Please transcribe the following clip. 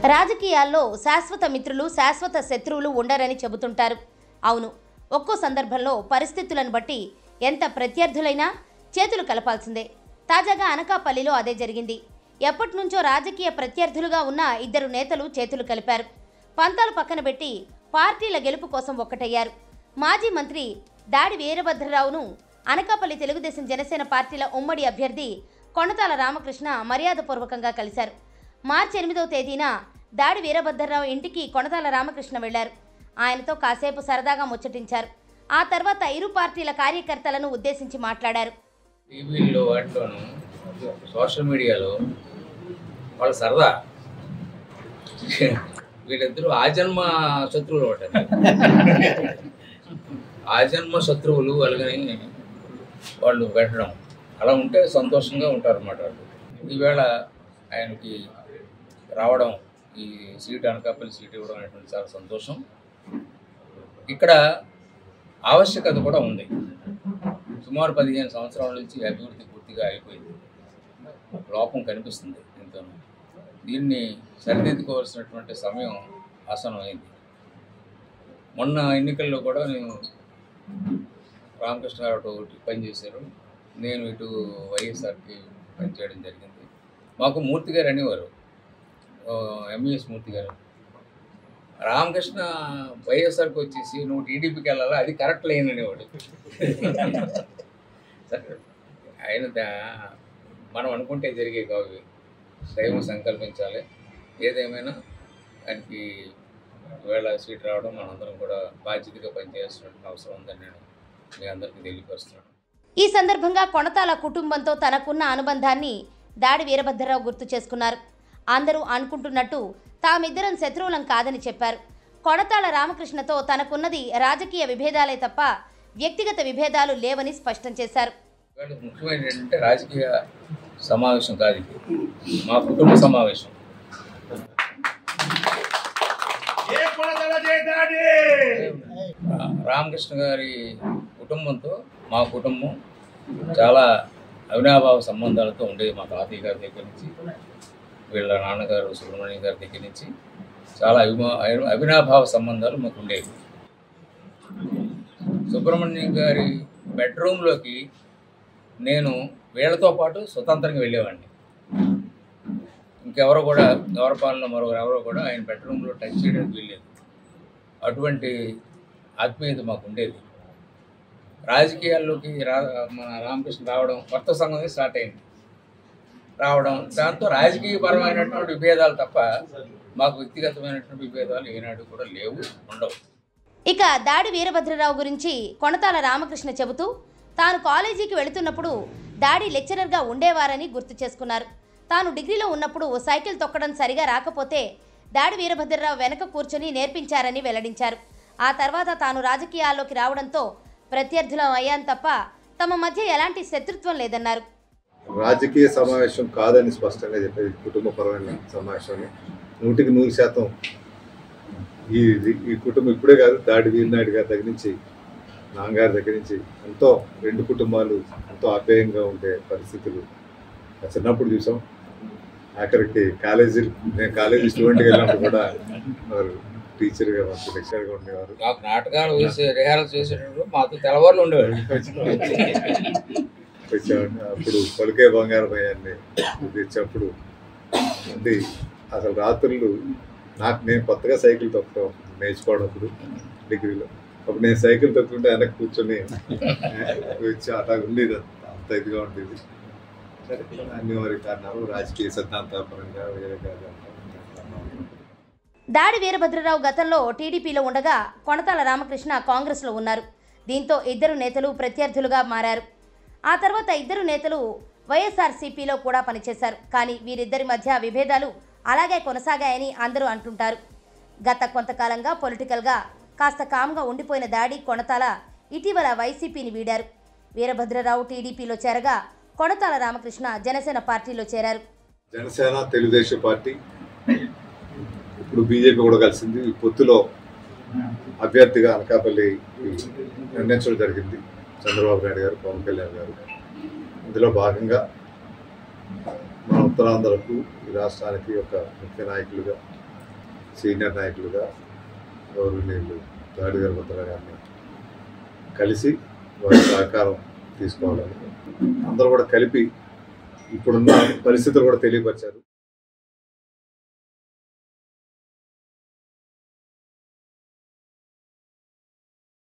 రాజకీయాల్లో శాశ్వత మిత్రులు శాశ్వత శత్రువులు ఉండరని చెబుతుంటారు. అవును, ఒక్కో సందర్భంలో పరిస్థితులను బట్టి ఎంత ప్రత్యర్థులైనా చేతులు కలపాల్సిందే. తాజాగా అనకాపల్లిలో అదే జరిగింది. ఎప్పటినుంచో రాజకీయ ప్రత్యర్థులుగా ఉన్న ఇద్దరు నేతలు చేతులు కలిపారు. పంతాలు పక్కన పెట్టి పార్టీల గెలుపు కోసం ఒక్కటయ్యారు. మాజీ మంత్రి దాడి వీరభద్రరావును అనకాపల్లి తెలుగుదేశం జనసేన పార్టీల ఉమ్మడి అభ్యర్థి కొణతాల రామకృష్ణ మర్యాదపూర్వకంగా కలిశారు. మార్చి 8వ తేదీన దాడి వీరభద్రరావు ఇంటికి కొణతాల రామకృష్ణ వెళ్లారు. ఆయనతో కాసేపు సరదాగా ముచ్చటించారు. ఆ తర్వాత ఇరు పార్టీల కార్యకర్తలను ఉద్దేశించి మాట్లాడారు. టీవీల్లో వాటిలోనూ సోషల్ మీడియాలో వాళ్ళ సరదా వీళ్ళిద్దరూ ఆజన్మ శత్రువులు ఒకటి, ఆజన్మ శత్రువులు అలాగని వాళ్ళు పెట్టడం, అలా ఉంటే సంతోషంగా ఉంటారు అన్నమాట. ఈవేళ ఆయనకి రావడం, ఈ సీట్ అనకాపల్లి సీట్ ఇవ్వడం అనేటువంటి చాలా సంతోషం. ఇక్కడ ఆవశ్యకత కూడా ఉంది. సుమారు 15 సంవత్సరాల నుంచి అభివృద్ధి పూర్తిగా అయిపోయింది. లోపం కనిపిస్తుంది దీంతో. దీన్ని సరిదిద్దుకోవాల్సినటువంటి సమయం ఆసనమైంది. మొన్న ఎన్నికల్లో కూడా నేను రామకృష్ణ గారు అటు పనిచేశారు, నేను ఇటు వైఎస్ఆర్కి పనిచేయడం జరిగింది. మాకు మూర్తి గారు అనేవారు, ఎంఈఎస్ మూర్తి గారు, రామకృష్ణ వైఎస్ఆర్కి వచ్చేసి నువ్వు టీడీపీకి వెళ్ళాలా, అది కరెక్ట్ లైన్ అనేవాడు. ఆయన మనం అనుకుంటే జరిగే కావు, దైవం సంకల్పించాలి. ఏదేమైనా ఆయనకి వేళ సీట్ రావడం మనందరం కూడా బాధ్యతగా పనిచేయాల్సిన అవసరం ఉందని నేను మీ అందరికీ తెలియపరుస్తున్నాను. ఈ సందర్భంగా కొణతాల కుటుంబంతో తనకున్న అనుబంధాన్ని దాడి వీరభద్రరావు గుర్తు చేసుకున్నారు. అందరూ అనుకుంటున్నట్టు తామిద్దరం శత్రువులం కాదని చెప్పారు. కొణతాల రామకృష్ణతో తనకున్నది రాజకీయ విభేదాలే తప్ప వ్యక్తిగత విభేదాలు లేవని స్పష్టం చేశారు. ముఖ్యమైన ఏంటంటే రాజకీయ సమావేశం కాదు, మా కుటుంబ సమావేశం. రామకృష్ణ గారి కుటుంబంతో మా కుటుంబం చాలా అవినాభావ సంబంధాలతో ఉండేది. మా తాతయ్య గారి దగ్గర నుంచి, వీళ్ళ నాన్నగారు సుబ్రహ్మణ్యం గారి దగ్గర నుంచి చాలా అవినాభావ సంబంధాలు మాకు ఉండేవి. సుబ్రహ్మణ్యం గారి బెడ్రూమ్లోకి నేను వీళ్ళతో పాటు స్వతంత్రంగా వెళ్ళేవాడిని. ఇంకెవరో కూడా, గౌరపాలెంలో ఎవరో కూడా ఆయన బెడ్రూమ్లో టచ్ చేయడానికి వెళ్ళలేదు. అటువంటి ఆత్మీయత మాకు ఉండేది. రాజకీయాల్లోకి మన రామకృష్ణ రావడం, కొత్త సంఘం స్టార్ట్ అయింది రావడం, దాంతో రాజకీయపరమైనటువంటి విభేదాలు తప్ప మాకు వ్యక్తిగతమైనటువంటి విభేదాలు ఏనాడు కూడా లేవు, ఉండవు. ఇక దాడి వీరభద్రరావు గురించి కొణతాల రామకృష్ణ చెబుతూ తాను కాలేజీకి వెళుతున్నప్పుడు దాడి లెక్చరర్గా ఉండేవారని గుర్తు చేసుకున్నారు. తాను డిగ్రీలో ఉన్నప్పుడు సైకిల్ తొక్కడం సరిగా రాకపోతే దాడి వీరభద్రరావు వెనక కూర్చొని నేర్పించారని వెల్లడించారు. ఆ తర్వాత తాను రాజకీయాల్లోకి రావడంతో ప్రత్యర్థులం అయ్యాను తప్ప తమ మధ్య ఎలాంటి శత్రుత్వం లేదన్నారు. రాజకీయ సమావేశం కాదని స్పష్టంగా చెప్పేది, కుటుంబపరమైన సమావేశం. 100% ఈ కుటుంబం ఇప్పుడే కాదు, దాడి వీరనాయుడు గారి దగ్గర నుంచి, నాన్నగారి దగ్గర నుంచి ఎంతో రెండు కుటుంబాలు ఎంతో ఆప్యాయంగా ఉండే పరిస్థితులు చిన్నప్పుడు చూసాం. ఆఖరికి నేను కాలేజీ స్టూడెంట్గా వెళ్ళినప్పుడు కూడా వారు టీచర్గా మాకు లెక్చర్గా ఉండేవారు. నాకు నాటకాలు రిహార్సల్ చేసేటప్పుడు మాకు తెల్లవారులు ఉండేవారు. వచ్చేవాడిని. అప్పుడు పలికే బంగారం అయ్యాన్ని తెచ్చినప్పుడు అంటే అసలు రాత్రులు నేను కొత్తగా సైకిల్ తొక్కడం నేర్చుకోవడప్పుడు డిగ్రీలో, అప్పుడు నేను సైకిల్ తొక్కుంటే వెనక్కి కూర్చొని వచ్చి అలా ఉండేది, అంత ఇదిగా ఉండేది. సరే, అనివార్య కారణాలు రాజకీయ సిద్ధాంతపరంగా వేరే కాదు. దాడి వీరభద్రరావు గతంలో టీడీపీలో ఉండగా కొణతాల రామకృష్ణ కాంగ్రెస్లో ఉన్నారు. దీంతో ఇద్దరు నేతలు ప్రత్యర్థులుగా మారారు. ఆ తర్వాత ఇద్దరు నేతలు వైఎస్ఆర్సీపీలో కూడా పనిచేశారు. కానీ వీరిద్దరి మధ్య విభేదాలు అలాగే కొనసాగాయని అందరూ అంటుంటారు. గత కొంతకాలంగా పొలిటికల్గా కాస్త కామ్గా ఉండిపోయిన దాడి కొణతాల ఇటీవల వైసీపీని వీడారు. వీరభద్రరావు టీడీపీలో చేరగా కొణతాల రామకృష్ణ జనసేన పార్టీలో చేరారు. జనసేన తెలుగుదేశం పార్టీ ఇప్పుడు బీజేపీ కూడా కలిసింది. ఈ పొత్తులో అభ్యర్థిగా అనకాపల్లి నిర్ణయించడం జరిగింది చంద్రబాబు నాయుడు గారు, పవన్ కళ్యాణ్ గారు. ఇందులో భాగంగా మన ఉత్తరాంధ్రకు, ఈ రాష్ట్రానికి ఒక ముఖ్య నాయకులుగా సీనియర్ నాయకులుగా గౌరవనీయులు దాడి వీరభద్ర గారిని కలిసి వారి సహకారం తీసుకోవాలని అందరూ కూడా కలిపి ఇప్పుడున్న పరిస్థితులు కూడా తెలియపరిచారు.